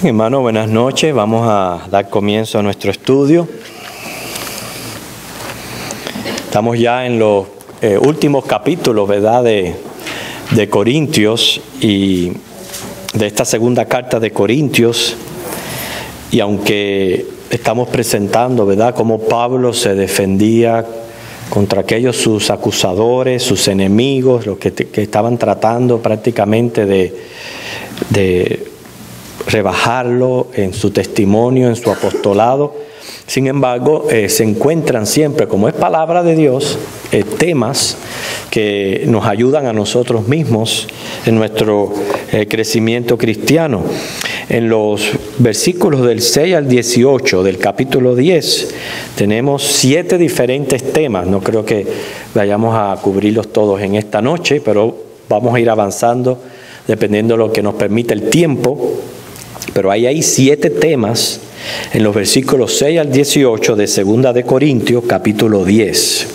Hermano, buenas noches. Vamos a dar comienzo a nuestro estudio. Estamos ya en los últimos capítulos, ¿verdad?, de Corintios y de esta segunda carta de Corintios. Y aunque estamos presentando, ¿verdad?, cómo Pablo se defendía contra aquellos sus acusadores, sus enemigos, los que estaban tratando prácticamente de rebajarlo en su testimonio, en su apostolado. Sin embargo, se encuentran siempre, como es palabra de Dios, temas que nos ayudan a nosotros mismos en nuestro crecimiento cristiano. En los versículos del 6 al 18 del capítulo 10 tenemos 7 diferentes temas. No creo que vayamos a cubrirlos todos en esta noche, pero vamos a ir avanzando dependiendo de lo que nos permita el tiempo. Pero ahí hay 7 temas en los versículos 6 al 18 de 2 de Corintios, capítulo 10.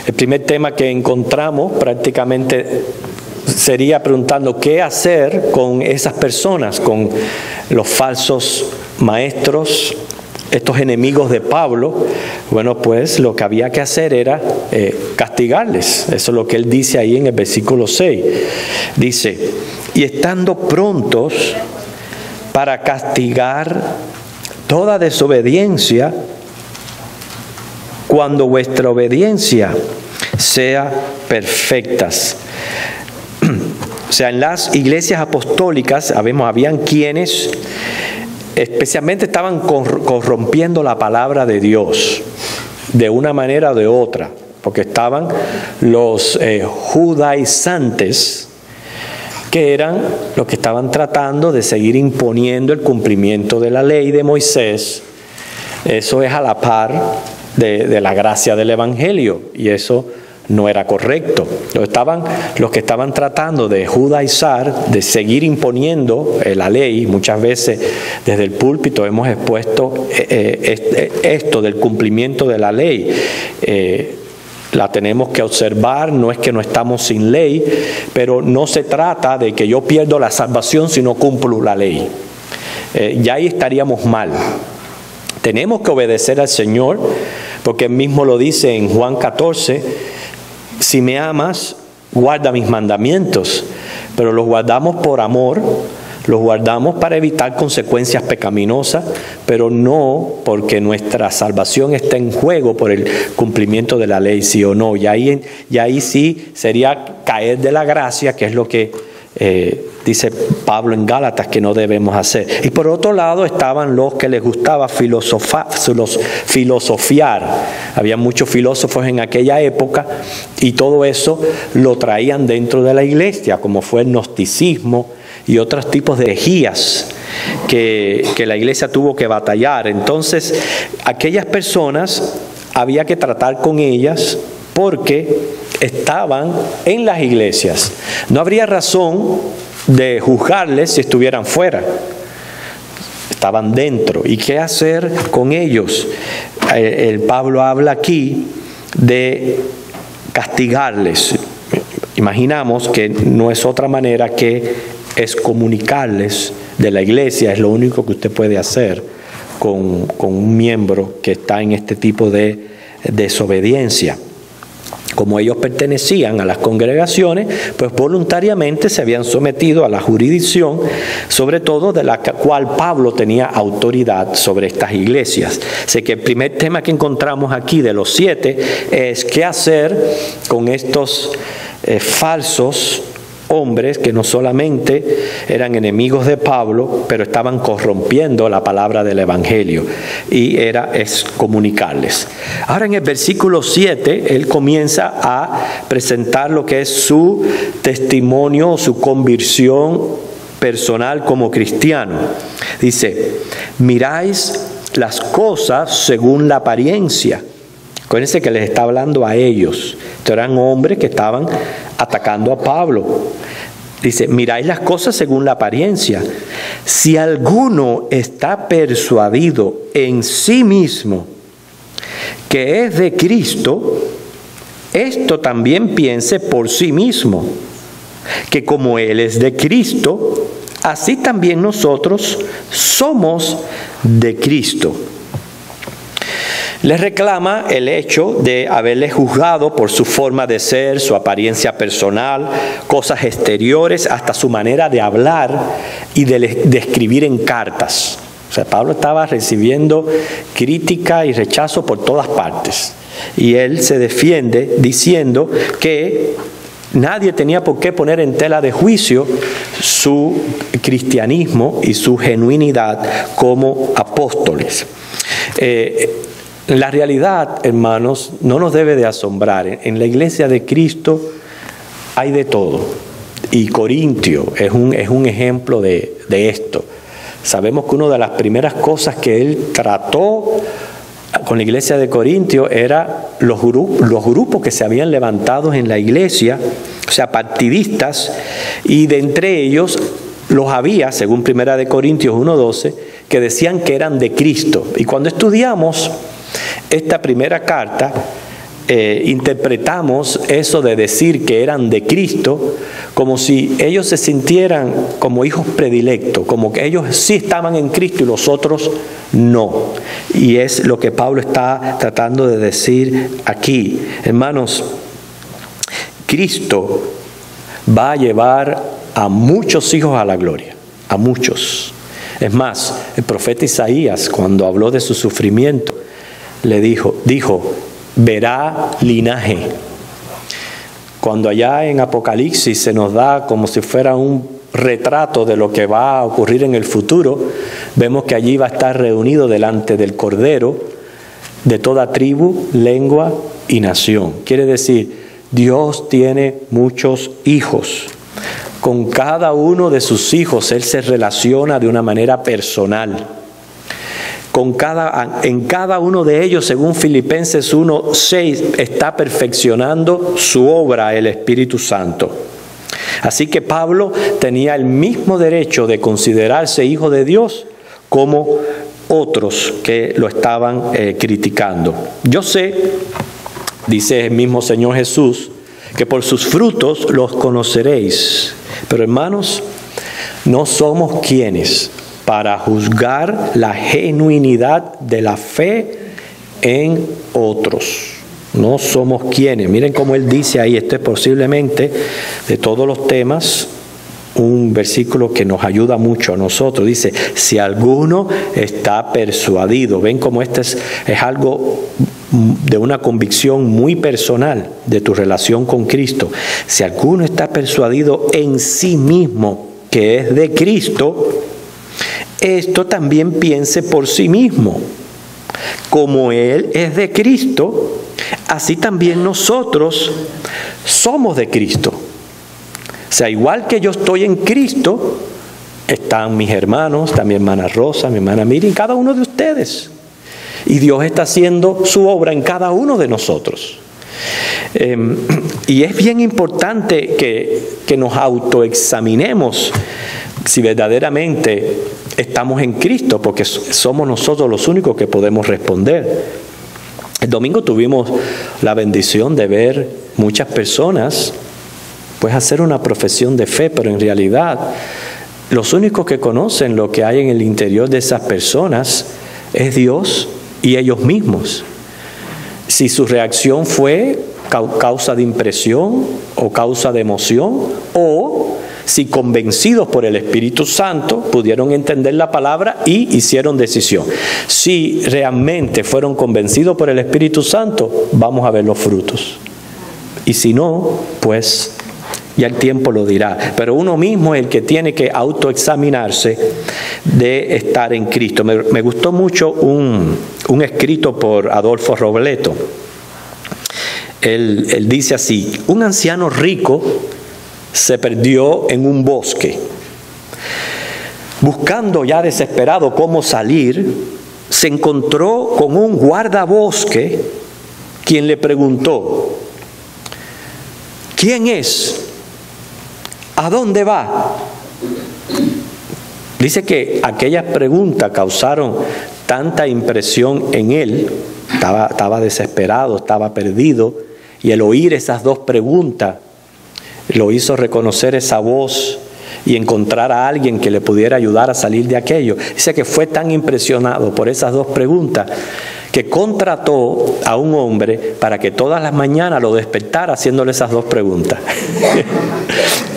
El primer tema que encontramos prácticamente sería preguntando qué hacer con esas personas, con los falsos maestros, estos enemigos de Pablo. Bueno, pues lo que había que hacer era castigarles. Eso es lo que él dice ahí en el versículo 6. Dice, y estando prontos para castigar toda desobediencia, cuando vuestra obediencia sea perfectas. O sea, en las iglesias apostólicas, sabemos, habían quienes especialmente estaban corrompiendo la palabra de Dios de una manera o de otra, porque estaban los judaizantes, que eran los que estaban tratando de seguir imponiendo el cumplimiento de la ley de Moisés. Eso es a la par de la gracia del Evangelio, y eso no era correcto. Los que estaban tratando de judaizar, de seguir imponiendo la ley. Muchas veces desde el púlpito hemos expuesto esto del cumplimiento de la ley. La tenemos que observar, no es que no estamos sin ley, pero no se trata de que yo pierdo la salvación si no cumplo la ley. Ya ahí estaríamos mal. Tenemos que obedecer al Señor, porque Él mismo lo dice en Juan 14, si me amas, guarda mis mandamientos. Pero los guardamos por amor, los guardamos para evitar consecuencias pecaminosas, pero no porque nuestra salvación está en juego por el cumplimiento de la ley, sí o no. Y ahí sí sería caer de la gracia, que es lo que dice Pablo en Gálatas que no debemos hacer. Y por otro lado estaban los que les gustaba filosofiar. Había muchos filósofos en aquella época y todo eso lo traían dentro de la iglesia, como fue el gnosticismo y otros tipos de herejías que la iglesia tuvo que batallar. Entonces, aquellas personas había que tratar con ellas porque estaban en las iglesias. No habría razón de juzgarles si estuvieran fuera. Estaban dentro. ¿Y qué hacer con ellos? El Pablo habla aquí de castigarles. Imaginamos que no es otra manera que excomunicarles de la iglesia. Es lo único que usted puede hacer con un miembro que está en este tipo de desobediencia. Como ellos pertenecían a las congregaciones, pues voluntariamente se habían sometido a la jurisdicción, sobre todo de la cual Pablo tenía autoridad sobre estas iglesias. Así que el primer tema que encontramos aquí de los 7 es qué hacer con estos falsos hombres que no solamente eran enemigos de Pablo, pero estaban corrompiendo la palabra del Evangelio, y era excomunicarles. Ahora en el versículo 7, él comienza a presentar lo que es su testimonio, su conversión personal como cristiano. Dice, miráis las cosas según la apariencia. Acuérdense que les está hablando a ellos. Estos eran hombres que estaban atacando a Pablo. Dice, miráis las cosas según la apariencia. Si alguno está persuadido en sí mismo que es de Cristo, esto también piense por sí mismo, que como Él es de Cristo, así también nosotros somos de Cristo. Les reclama el hecho de haberle juzgado por su forma de ser, su apariencia personal, cosas exteriores, hasta su manera de hablar y de escribir en cartas. O sea, Pablo estaba recibiendo crítica y rechazo por todas partes. Y él se defiende diciendo que nadie tenía por qué poner en tela de juicio su cristianismo y su genuinidad como apóstoles. La realidad, hermanos, no nos debe de asombrar. En la iglesia de Cristo hay de todo. Y Corintio es un ejemplo de esto. Sabemos que una de las primeras cosas que él trató con la iglesia de Corintio era los grupos que se habían levantado en la iglesia, o sea, partidistas, y de entre ellos los había, según 1 Corintios 1:12, que decían que eran de Cristo. Y cuando estudiamos esta primera carta, interpretamos eso de decir que eran de Cristo como si ellos se sintieran como hijos predilectos, como que ellos sí estaban en Cristo y los otros no. Y es lo que Pablo está tratando de decir aquí. Hermanos, Cristo va a llevar a muchos hijos a la gloria, a muchos. Es más, el profeta Isaías, cuando habló de su sufrimiento, le dijo, verá linaje. Cuando allá en Apocalipsis se nos da como si fuera un retrato de lo que va a ocurrir en el futuro, vemos que allí va a estar reunido delante del Cordero de toda tribu, lengua y nación. Quiere decir, Dios tiene muchos hijos. Con cada uno de sus hijos Él se relaciona de una manera personal. En cada uno de ellos, según Filipenses 1:6, está perfeccionando su obra el Espíritu Santo. Así que Pablo tenía el mismo derecho de considerarse hijo de Dios como otros que lo estaban criticando. Yo sé, dice el mismo Señor Jesús, que por sus frutos los conoceréis. Pero hermanos, no somos quienes para juzgar la genuinidad de la fe en otros. No somos quienes. Miren cómo él dice ahí, este es posiblemente de todos los temas un versículo que nos ayuda mucho a nosotros. Dice, si alguno está persuadido. Ven cómo este es algo de una convicción muy personal de tu relación con Cristo. Si alguno está persuadido en sí mismo que es de Cristo, esto también piense por sí mismo. Como Él es de Cristo, así también nosotros somos de Cristo. O sea, igual que yo estoy en Cristo, están mis hermanos, está mi hermana Rosa, mi hermana Miriam, cada uno de ustedes. Y Dios está haciendo su obra en cada uno de nosotros. Y es bien importante que nos autoexaminemos si verdaderamente estamos en Cristo, porque somos nosotros los únicos que podemos responder. El domingo tuvimos la bendición de ver muchas personas pues hacer una profesión de fe, pero en realidad los únicos que conocen lo que hay en el interior de esas personas es Dios y ellos mismos. Si su reacción fue causa de impresión o causa de emoción, o si convencidos por el Espíritu Santo pudieron entender la palabra y hicieron decisión. Si realmente fueron convencidos por el Espíritu Santo, vamos a ver los frutos. Y si no, pues ya el tiempo lo dirá. Pero uno mismo es el que tiene que autoexaminarse de estar en Cristo. Me gustó mucho un escrito por Adolfo Robleto. Él dice así: un anciano rico se perdió en un bosque. Buscando ya desesperado cómo salir, se encontró con un guardabosque, quien le preguntó: ¿quién es? ¿A dónde va? Dice que aquellas preguntas causaron tanta impresión en él, estaba desesperado, estaba perdido, Y el oír esas dos preguntas lo hizo reconocer esa voz y encontrar a alguien que le pudiera ayudar a salir de aquello. Dice que fue tan impresionado por esas dos preguntas que contrató a un hombre para que todas las mañanas lo despertara haciéndole esas dos preguntas.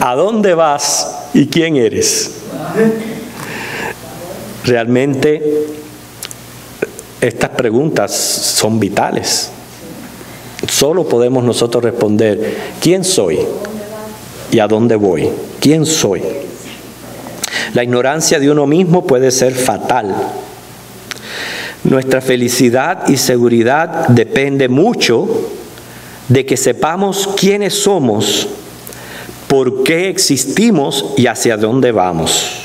¿A dónde vas y quién eres? Realmente estas preguntas son vitales. Solo podemos nosotros responder: ¿quién soy? ¿Y a dónde voy? ¿Quién soy? La ignorancia de uno mismo puede ser fatal. Nuestra felicidad y seguridad depende mucho de que sepamos quiénes somos, por qué existimos y hacia dónde vamos.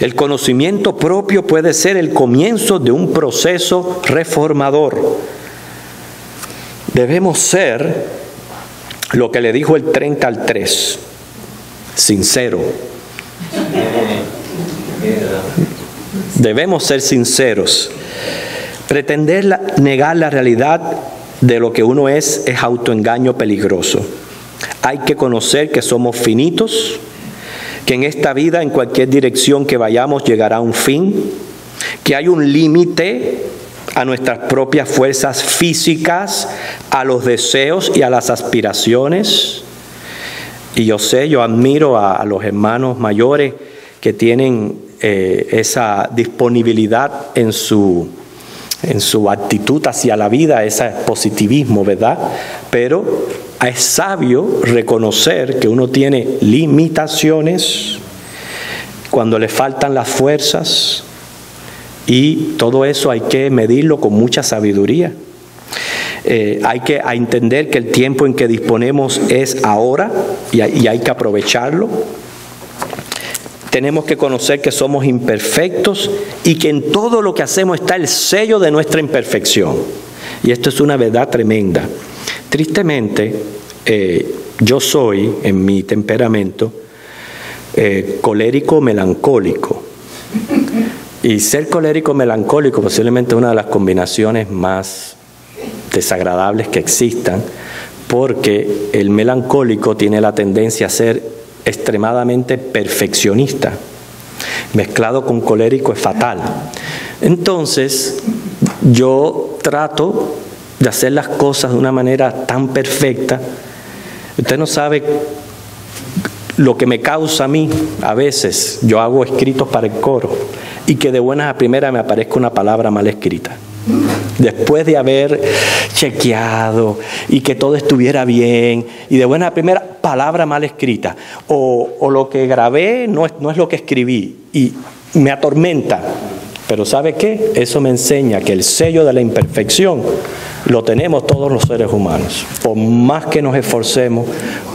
El conocimiento propio puede ser el comienzo de un proceso reformador. Debemos ser lo que le dijo el 30:3, sincero. Debemos ser sinceros. Pretender negar la realidad de lo que uno es autoengaño peligroso. Hay que conocer que somos finitos, que en esta vida, en cualquier dirección que vayamos, llegará un fin, que hay un límite a nuestras propias fuerzas físicas, a los deseos y a las aspiraciones. Y yo admiro a los hermanos mayores que tienen esa disponibilidad en su actitud hacia la vida, ese positivismo, ¿verdad? Pero es sabio reconocer que uno tiene limitaciones, cuando le faltan las fuerzas, y todo eso hay que medirlo con mucha sabiduría. Hay que entender que el tiempo en que disponemos es ahora y hay que aprovecharlo. Tenemos que conocer que somos imperfectos y que en todo lo que hacemos está el sello de nuestra imperfección. Y esto es una verdad tremenda. Tristemente, yo soy, en mi temperamento, colérico melancólico. Y ser colérico melancólico posiblemente es una de las combinaciones más desagradables que existan, porque el melancólico tiene la tendencia a ser extremadamente perfeccionista. Mezclado con colérico es fatal. Entonces, yo trato de hacer las cosas de una manera tan perfecta. Usted no sabe lo que me causa a mí. A veces yo hago escritos para el coro y que de buenas a primeras me aparezca una palabra mal escrita. Después de haber chequeado y que todo estuviera bien, y de buena primera, palabra mal escrita, o lo que grabé no es lo que escribí, y me atormenta. Pero ¿sabe qué? Eso me enseña que el sello de la imperfección lo tenemos todos los seres humanos. Por más que nos esforcemos,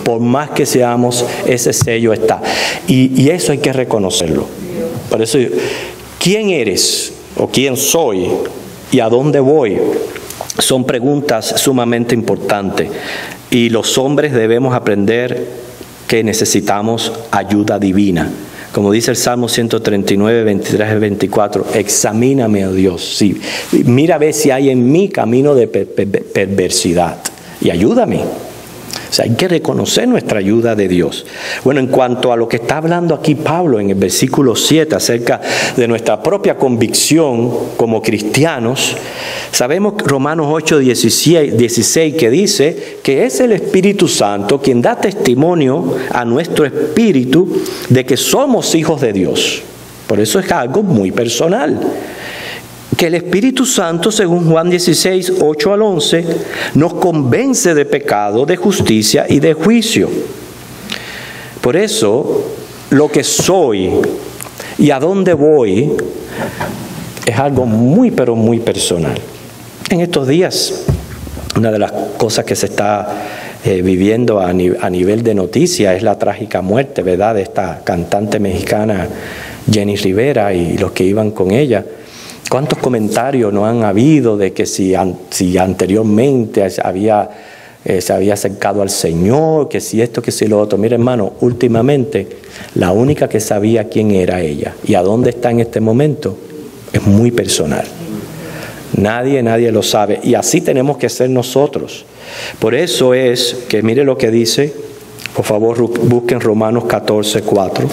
por más que seamos, ese sello está. Y eso hay que reconocerlo. Por eso, ¿quién eres o quién soy y a dónde voy? Son preguntas sumamente importantes. Y los hombres debemos aprender que necesitamos ayuda divina. Como dice el Salmo 139, 23 y 24, examíname, oh Dios, sí, mira a ver si hay en mí camino de perversidad y ayúdame. O sea, hay que reconocer nuestra ayuda de Dios. Bueno, en cuanto a lo que está hablando aquí Pablo en el versículo 7 acerca de nuestra propia convicción como cristianos, sabemos Romanos 8, 16 que dice que es el Espíritu Santo quien da testimonio a nuestro espíritu de que somos hijos de Dios. Por eso es algo muy personal. Que el Espíritu Santo, según Juan 16, 8 al 11, nos convence de pecado, de justicia y de juicio. Por eso, lo que soy y a dónde voy es algo muy, pero muy personal. En estos días, una de las cosas que se está viviendo a nivel de noticia es la trágica muerte, ¿verdad?, de esta cantante mexicana Jenny Rivera y los que iban con ella. ¿Cuántos comentarios no han habido de que si anteriormente se había acercado al Señor, que si esto, que si lo otro? Mira, hermano, últimamente la única que sabía quién era ella y a dónde está en este momento es muy personal. Nadie lo sabe. Y así tenemos que ser nosotros. Por eso es que mire lo que dice, por favor busquen Romanos 14:4.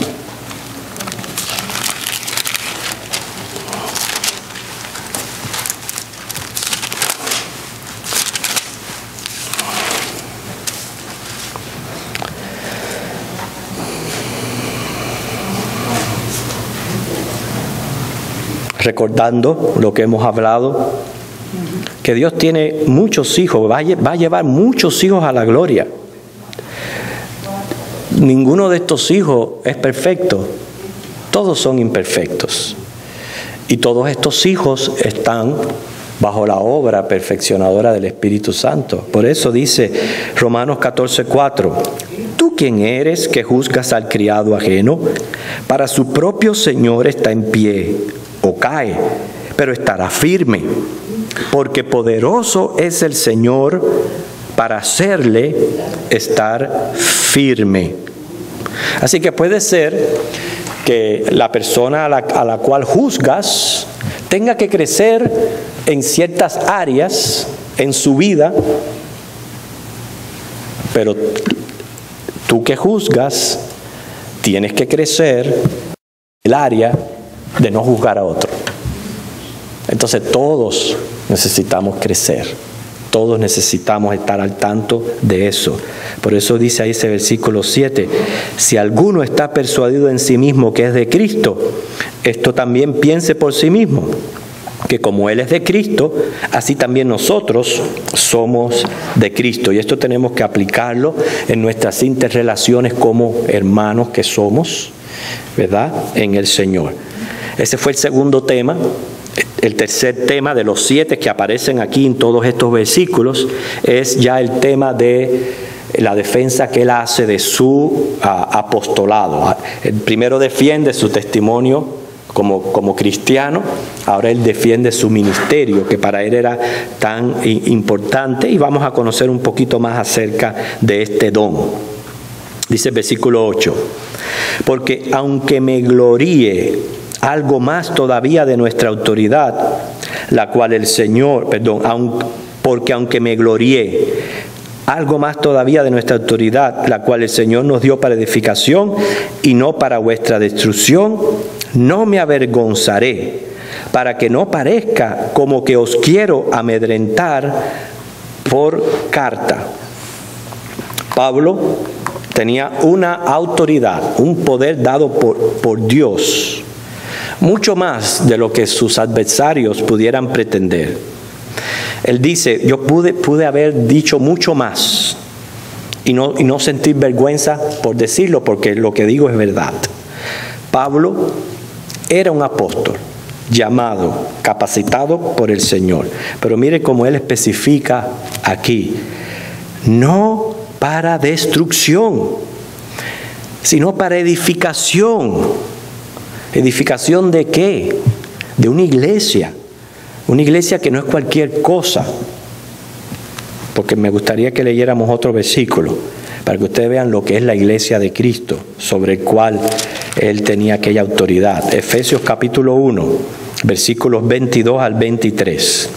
Recordando lo que hemos hablado, que Dios tiene muchos hijos, va a llevar muchos hijos a la gloria. Ninguno de estos hijos es perfecto, todos son imperfectos. Y todos estos hijos están bajo la obra perfeccionadora del Espíritu Santo. Por eso dice Romanos 14:4, ¿tú quién eres que juzgas al criado ajeno? Para su propio Señor está en pie o cae, pero estará firme, porque poderoso es el Señor para hacerle estar firme. Así que puede ser que la persona a la cual juzgas tenga que crecer en ciertas áreas en su vida, pero tú que juzgas tienes que crecer en el área de no juzgar a otro. Entonces todos necesitamos crecer, todos necesitamos estar al tanto de eso. Por eso dice ahí ese versículo 7, si alguno está persuadido en sí mismo que es de Cristo, esto también piense por sí mismo, que como Él es de Cristo, así también nosotros somos de Cristo. Y esto tenemos que aplicarlo en nuestras interrelaciones como hermanos que somos, ¿verdad?, en el Señor. Ese fue el segundo tema. El tercer tema de los 7 que aparecen aquí en todos estos versículos es ya el tema de la defensa que él hace de su apostolado. El primero defiende su testimonio como cristiano, ahora él defiende su ministerio, que para él era tan importante, y vamos a conocer un poquito más acerca de este don. Dice el versículo 8, porque aunque me gloríe algo más todavía de nuestra autoridad, la cual el Señor, porque aunque me glorié, algo más todavía de nuestra autoridad, la cual el Señor nos dio para edificación y no para vuestra destrucción, no me avergonzaré, para que no parezca como que os quiero amedrentar por carta. Pablo tenía una autoridad, un poder dado por Dios, mucho más de lo que sus adversarios pudieran pretender. Él dice, yo pude haber dicho mucho más y no sentir vergüenza por decirlo, porque lo que digo es verdad. Pablo era un apóstol llamado, capacitado por el Señor. Pero mire cómo él especifica aquí, no para destrucción, sino para edificación. ¿Edificación de qué? De una iglesia. Una iglesia que no es cualquier cosa. Porque me gustaría que leyéramos otro versículo para que ustedes vean lo que es la iglesia de Cristo, sobre el cual él tenía aquella autoridad. Efesios capítulo 1, versículos 22 al 23.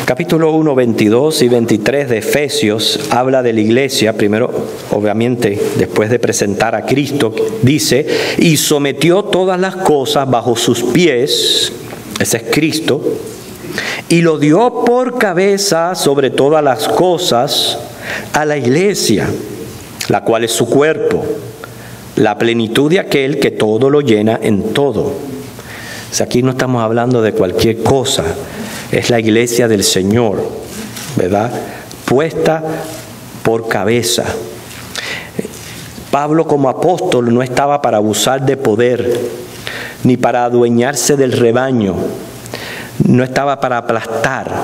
Capítulo 1, 22 y 23 de Efesios habla de la iglesia. Primero, obviamente, después de presentar a Cristo, dice, y sometió todas las cosas bajo sus pies, ese es Cristo, y lo dio por cabeza sobre todas las cosas a la iglesia, la cual es su cuerpo, la plenitud de aquel que todo lo llena en todo. O sea, aquí no estamos hablando de cualquier cosa. Es la iglesia del Señor, ¿verdad? Puesta por cabeza. Pablo como apóstol no estaba para abusar de poder, ni para adueñarse del rebaño. No estaba para aplastar,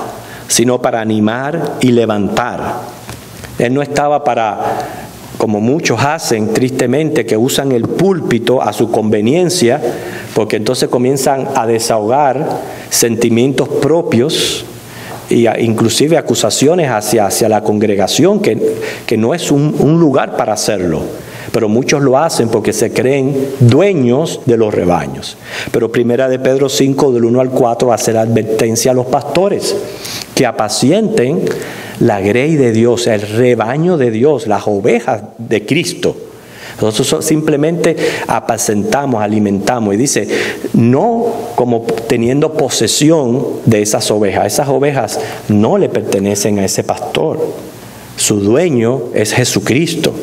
sino para animar y levantar. Él no estaba para, como muchos hacen tristemente, que usan el púlpito a su conveniencia, porque entonces comienzan a desahogar sentimientos propios e inclusive acusaciones hacia la congregación, que no es un lugar para hacerlo. pero muchos lo hacen porque se creen dueños de los rebaños. Pero 1 de Pedro 5, del 1 al 4, hace la advertencia a los pastores que apacienten la grey de Dios, el rebaño de Dios, las ovejas de Cristo. Nosotros simplemente apacentamos, alimentamos, y dice, no como teniendo posesión de esas ovejas. Esas ovejas no le pertenecen a ese pastor. Su dueño es Jesucristo.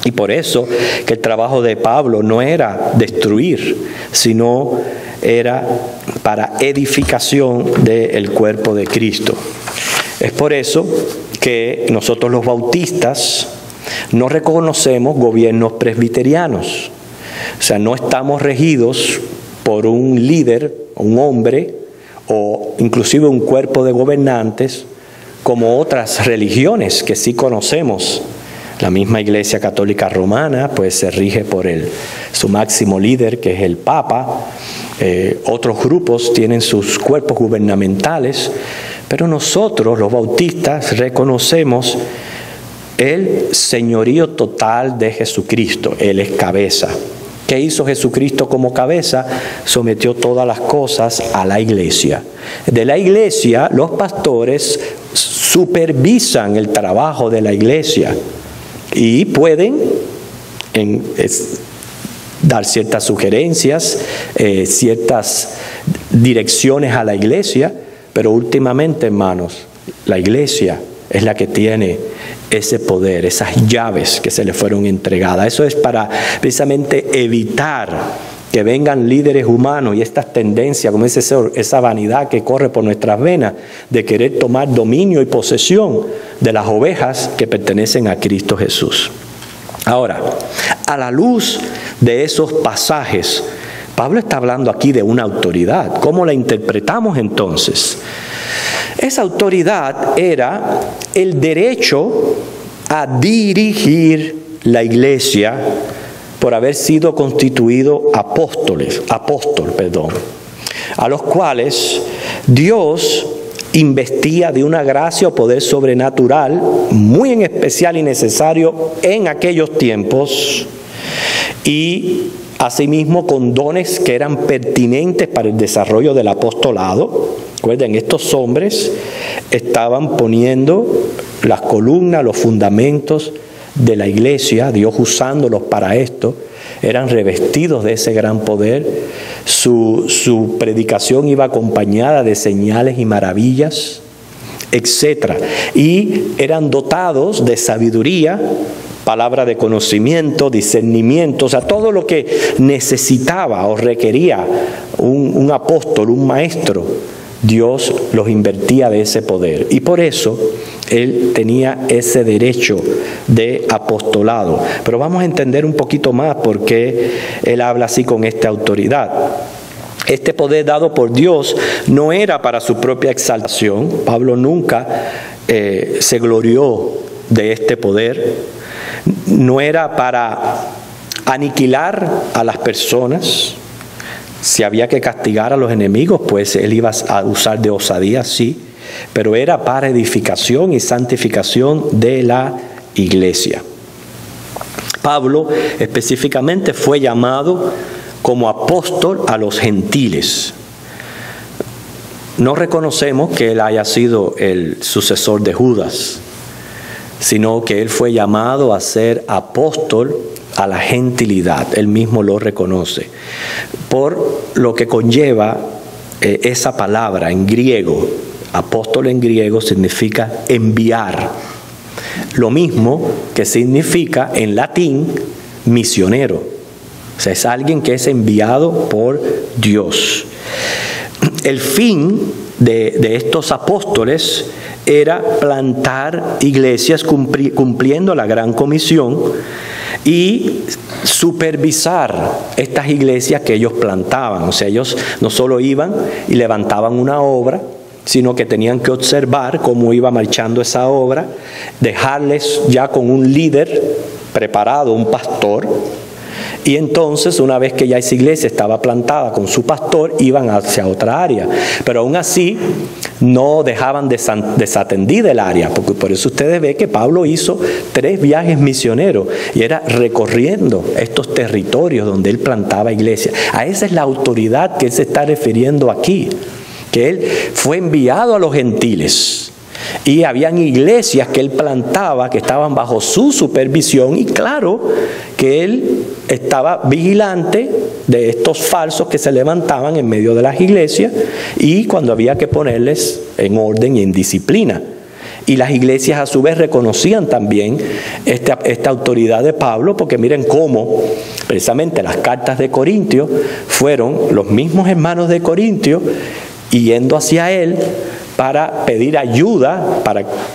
Y por eso que el trabajo de Pablo no era destruir, sino era para edificación del cuerpo de Cristo. Es por eso que nosotros los bautistas no reconocemos gobiernos presbiterianos. O sea, no estamos regidos por un líder, un hombre, o inclusive un cuerpo de gobernantes, como otras religiones que sí conocemos. La misma Iglesia Católica Romana pues se rige por su máximo líder, que es el Papa. Otros grupos tienen sus cuerpos gubernamentales, pero nosotros los bautistas reconocemos el señorío total de Jesucristo. Él es cabeza. ¿Qué hizo Jesucristo como cabeza? Sometió todas las cosas a la iglesia. De la iglesia, los pastores supervisan el trabajo de la iglesia y pueden dar ciertas sugerencias, ciertas direcciones a la iglesia, pero últimamente, hermanos, la iglesia es la que tiene ese poder, esas llaves que se le fueron entregadas. Eso es para precisamente evitar que vengan líderes humanos y estas tendencias, como es esa vanidad que corre por nuestras venas, de querer tomar dominio y posesión de las ovejas que pertenecen a Cristo Jesús. Ahora, a la luz de esos pasajes, Pablo está hablando aquí de una autoridad. ¿Cómo la interpretamos entonces? Esa autoridad era el derecho a dirigir la iglesia por haber sido constituido apóstol, a los cuales Dios investía de una gracia o poder sobrenatural muy en especial y necesario en aquellos tiempos, y asimismo con dones que eran pertinentes para el desarrollo del apostolado. Recuerden, estos hombres estaban poniendo las columnas, los fundamentos de la iglesia, Dios usándolos para esto, eran revestidos de ese gran poder. Su predicación iba acompañada de señales y maravillas, etc. Y eran dotados de sabiduría, palabra de conocimiento, discernimiento, o sea, todo lo que necesitaba o requería un apóstol, un maestro, Dios los invertía de ese poder. Y por eso él tenía ese derecho de apostolado. Pero vamos a entender un poquito más por qué él habla así con esta autoridad. Este poder dado por Dios no era para su propia exaltación. Pablo nunca se glorió de este poder. No era para aniquilar a las personas. Si había que castigar a los enemigos, pues él iba a usar de osadía, sí, pero era para edificación y santificación de la iglesia. Pablo específicamente fue llamado como apóstol a los gentiles. No reconocemos que él haya sido el sucesor de Judas, sino que él fue llamado a ser apóstol a la gentilidad. Él mismo lo reconoce, por lo que conlleva esa palabra en griego. Apóstol en griego significa enviar, lo mismo que significa en latín misionero. O sea, es alguien que es enviado por Dios. El fin de estos apóstoles era plantar iglesias cumpliendo la gran comisión y supervisar estas iglesias que ellos plantaban. O sea, ellos no solo iban y levantaban una obra, sino que tenían que observar cómo iba marchando esa obra, dejarles ya con un líder preparado, un pastor, Y entonces, una vez que ya esa iglesia estaba plantada con su pastor, iban hacia otra área. Pero aún así, no dejaban desatendida el área, porque por eso ustedes ven que Pablo hizo 3 viajes misioneros y era recorriendo estos territorios donde él plantaba iglesias. A esa es la autoridad que él se está refiriendo aquí, que él fue enviado a los gentiles. Y habían iglesias que él plantaba, que estaban bajo su supervisión, y claro que él estaba vigilante de estos falsos que se levantaban en medio de las iglesias y cuando había que ponerles en orden y en disciplina. Y las iglesias a su vez reconocían también esta autoridad de Pablo, porque miren cómo precisamente las cartas de Corintios fueron los mismos hermanos de Corintios yendo hacia él para pedir ayuda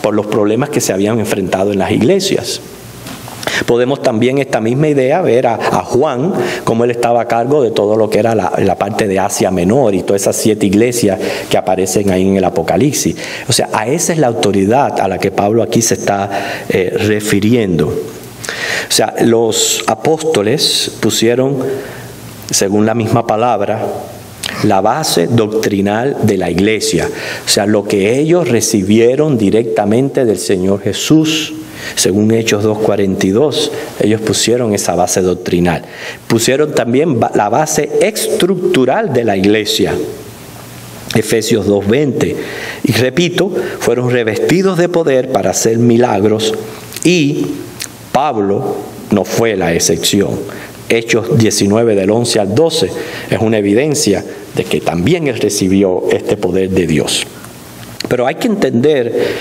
por los problemas que se habían enfrentado en las iglesias. Podemos también esta misma idea ver a Juan, como él estaba a cargo de todo lo que era la parte de Asia Menor y todas esas 7 iglesias que aparecen ahí en el Apocalipsis. O sea, a esa es la autoridad a la que Pablo aquí se está refiriendo. O sea, los apóstoles pusieron, según la misma palabra, la base doctrinal de la iglesia, o sea, lo que ellos recibieron directamente del Señor Jesús. Según Hechos 2:42, ellos pusieron esa base doctrinal. Pusieron también la base estructural de la iglesia. Efesios 2:20. Y repito, fueron revestidos de poder para hacer milagros y Pablo no fue la excepción. Hechos 19 del 11 al 12 es una evidencia de que también él recibió este poder de Dios. Pero hay que entender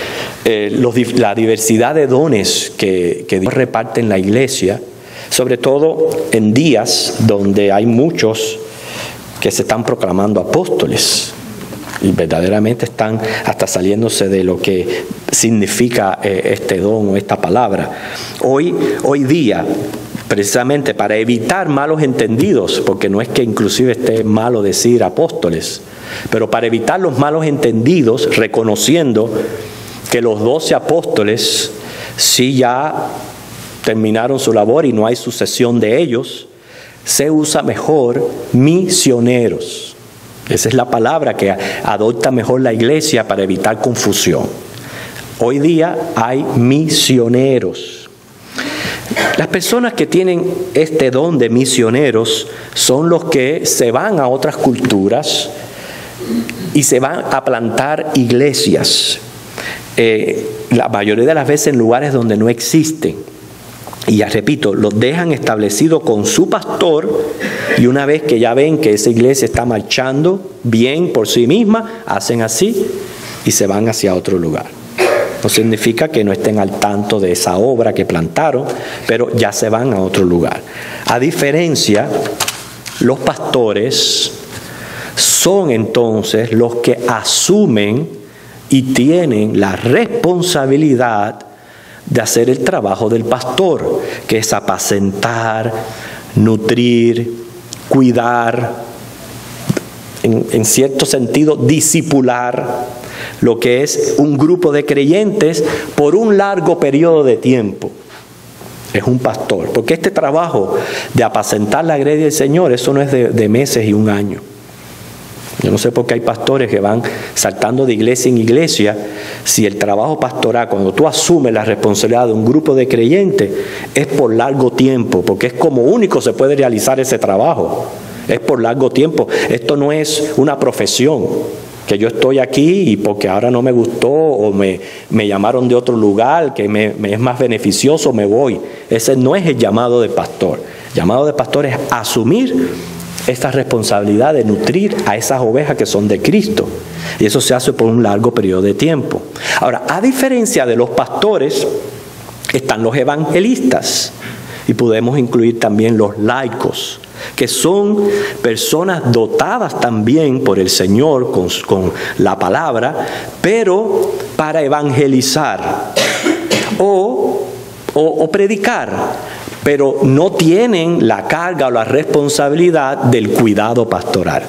la diversidad de dones que Dios reparte en la iglesia, sobre todo en días donde hay muchos que se están proclamando apóstoles y verdaderamente están hasta saliéndose de lo que significa este don o esta palabra. Hoy día, precisamente para evitar malos entendidos, porque no es que inclusive esté malo decir apóstoles, pero para evitar los malos entendidos, reconociendo que los 12 apóstoles sí ya terminaron su labor y no hay sucesión de ellos, se usa mejor misioneros. Esa es la palabra que adopta mejor la iglesia para evitar confusión. Hoy día hay misioneros. Las personas que tienen este don de misioneros son los que se van a otras culturas y se van a plantar iglesias, la mayoría de las veces en lugares donde no existen. Y ya repito, los dejan establecido con su pastor y una vez que ya ven que esa iglesia está marchando bien por sí misma, hacen así y se van hacia otro lugar. No significa que no estén al tanto de esa obra que plantaron, pero ya se van a otro lugar. A diferencia, los pastores son entonces los que asumen y tienen la responsabilidad de hacer el trabajo del pastor, que es apacentar, nutrir, cuidar, en cierto sentido discipular lo que es un grupo de creyentes por un largo periodo de tiempo. Es un pastor, porque este trabajo de apacentar la grey del Señor, eso no es de meses y un año. Yo no sé por qué hay pastores que van saltando de iglesia en iglesia. Si el trabajo pastoral, cuando tú asumes la responsabilidad de un grupo de creyentes, es por largo tiempo, porque es como único se puede realizar ese trabajo. Es por largo tiempo. Esto no es una profesión, que yo estoy aquí y porque ahora no me gustó o me llamaron de otro lugar que me es más beneficioso, me voy. Ese no es el llamado de pastor. El llamado de pastor es asumir esta responsabilidad de nutrir a esas ovejas que son de Cristo. Y eso se hace por un largo periodo de tiempo. Ahora, a diferencia de los pastores, están los evangelistas. Y podemos incluir también los laicos, que son personas dotadas también por el Señor con la palabra, pero para evangelizar o predicar, pero no tienen la carga o la responsabilidad del cuidado pastoral.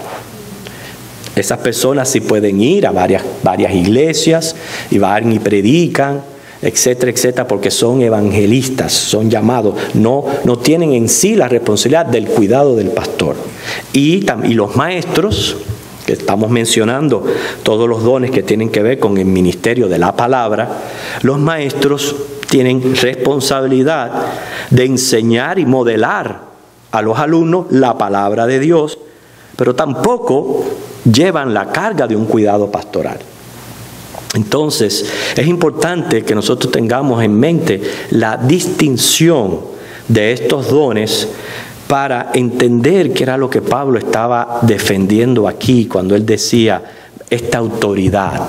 Esas personas sí pueden ir a varias iglesias y van y predican, etcétera, etcétera, porque son evangelistas, son llamados, no tienen en sí la responsabilidad del cuidado del pastor. Y los maestros, que estamos mencionando todos los dones que tienen que ver con el ministerio de la palabra, los maestros tienen responsabilidad de enseñar y modelar a los alumnos la palabra de Dios, pero tampoco llevan la carga de un cuidado pastoral. Entonces, es importante que nosotros tengamos en mente la distinción de estos dones para entender qué era lo que Pablo estaba defendiendo aquí cuando él decía esta autoridad.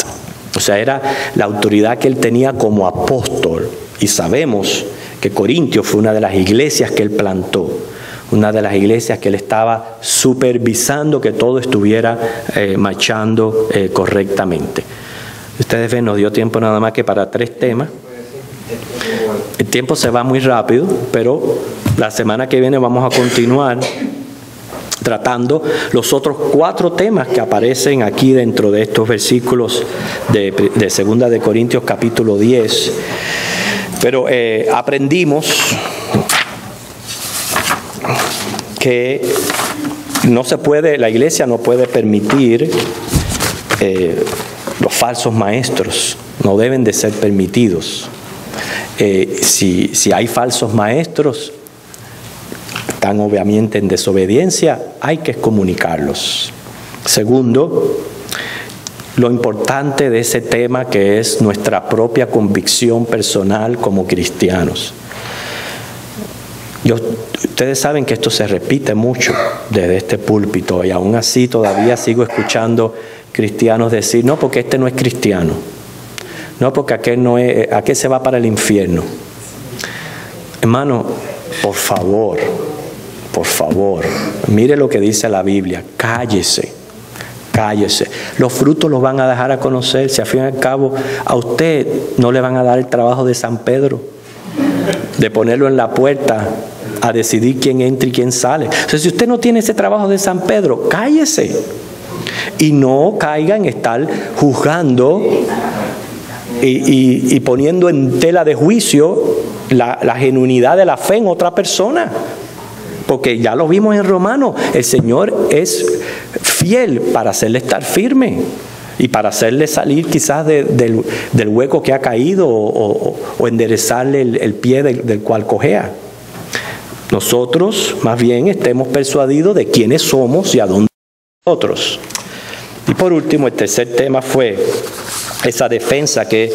O sea, era la autoridad que él tenía como apóstol. Y sabemos que Corintios fue una de las iglesias que él plantó, una de las iglesias que él estaba supervisando que todo estuviera marchando correctamente. Ustedes ven, nos dio tiempo nada más que para 3 temas. El tiempo se va muy rápido, pero la semana que viene vamos a continuar tratando los otros 4 temas que aparecen aquí dentro de estos versículos de 2 de Corintios capítulo 10. Pero aprendimos que no se puede, la iglesia no puede permitir los falsos maestros, no deben de ser permitidos. Si hay falsos maestros, están obviamente en desobediencia, hay que excomunicarlos. Segundo, lo importante de ese tema que es nuestra propia convicción personal como cristianos. Ustedes saben que esto se repite mucho desde este púlpito y aún así todavía sigo escuchando cristianos decir, no, porque este no es cristiano. No, porque aquel se va para el infierno. Hermano, por favor, mire lo que dice la Biblia, cállese. Los frutos los van a dejar a conocer. Si al fin y al cabo a usted no le van a dar el trabajo de San Pedro, de ponerlo en la puerta a decidir quién entra y quién sale. O sea, si usted no tiene ese trabajo de San Pedro, cállese. Y no caiga en estar juzgando y poniendo en tela de juicio la genuinidad de la fe en otra persona. Porque ya lo vimos en Romanos, el Señor es fiel para hacerle estar firme y para hacerle salir quizás del hueco que ha caído o enderezarle el pie del cual cojea. Nosotros más bien estemos persuadidos de quiénes somos y a dónde nosotros. Y por último, el tercer tema fue esa defensa que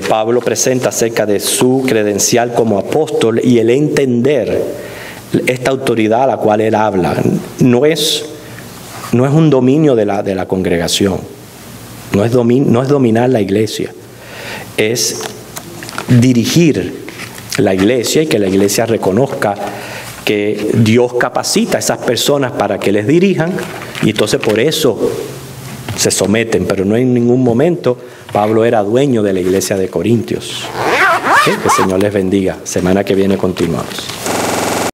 Pablo presenta acerca de su credencial como apóstol y el entender esta autoridad a la cual él habla. No es un dominio de la congregación, no es dominar la iglesia, es dirigir la iglesia y que la iglesia reconozca que Dios capacita a esas personas para que les dirijan y entonces por eso se someten, pero no en ningún momento Pablo era dueño de la iglesia de Corintios. Que el Señor les bendiga. Semana que viene continuamos.